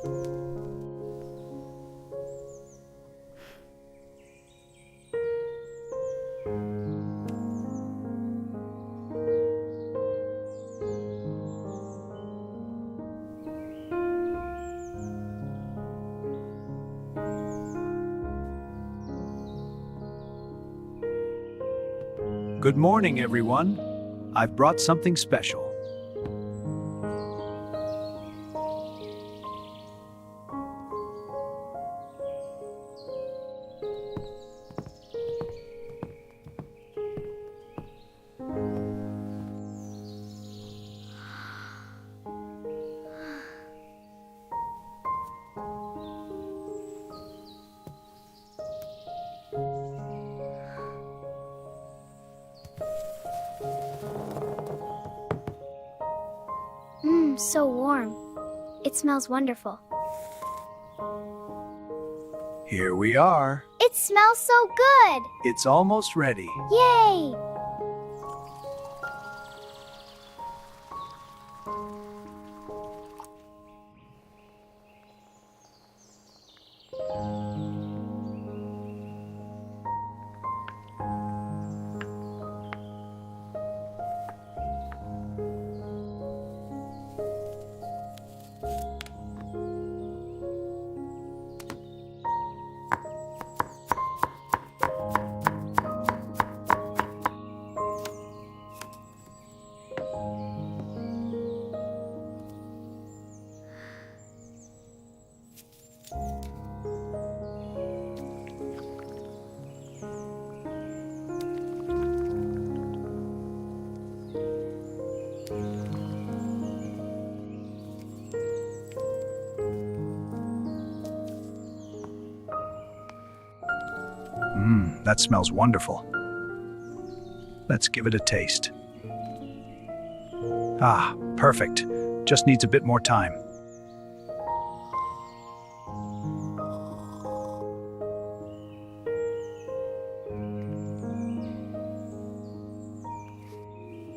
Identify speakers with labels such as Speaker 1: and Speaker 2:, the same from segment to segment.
Speaker 1: Good morning, everyone. I've brought something special.
Speaker 2: So warm. It smells wonderful.
Speaker 1: Here we are.
Speaker 2: It smells so good!
Speaker 1: It's almost ready.
Speaker 2: Yay!
Speaker 1: That smells wonderful. Let's give it a taste. Ah, perfect. Just needs a bit more time.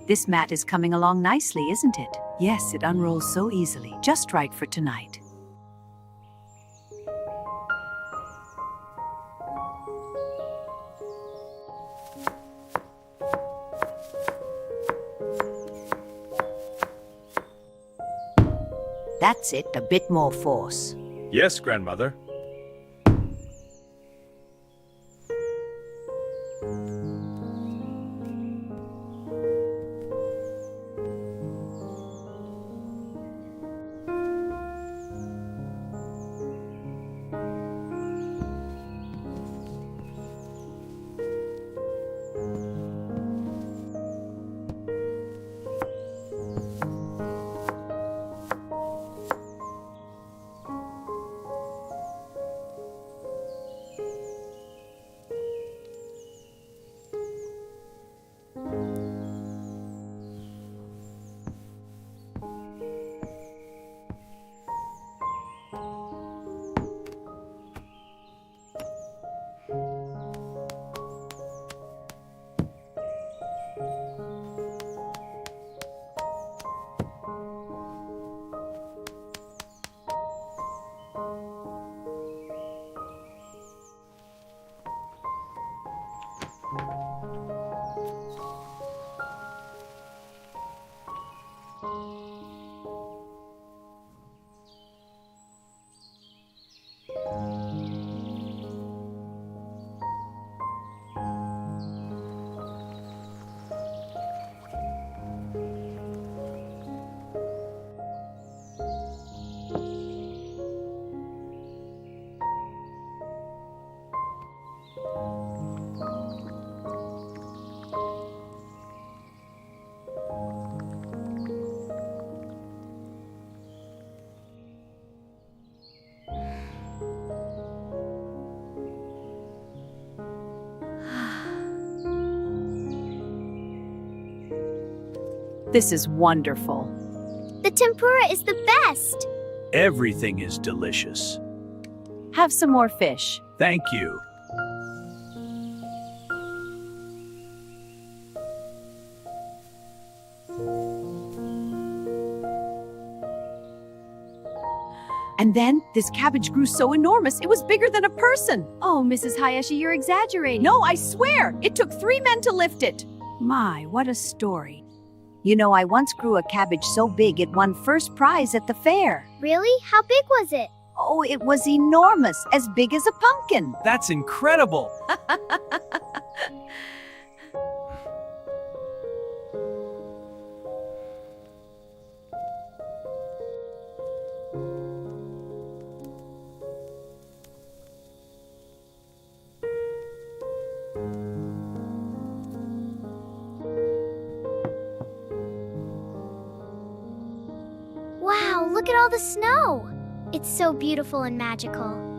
Speaker 3: This mat is coming along nicely, isn't it? Yes, it unrolls so easily. Just right for tonight. That's it, a bit more force.
Speaker 1: Yes, grandmother.
Speaker 3: This is wonderful.
Speaker 2: The tempura is the best!
Speaker 1: Everything is delicious.
Speaker 3: Have some more fish.
Speaker 1: Thank you.
Speaker 3: And then this cabbage grew so enormous, it was bigger than a person.
Speaker 2: Oh, Mrs. Hayashi, you're exaggerating.
Speaker 3: No, I swear, it took 3 men to lift it. My, what a story. You know, I once grew a cabbage so big it won first prize at the fair.
Speaker 2: Really? How big was it?
Speaker 3: Oh, it was enormous, as big as a pumpkin.
Speaker 1: That's incredible.
Speaker 2: Wow, look at all the snow. It's so beautiful and magical.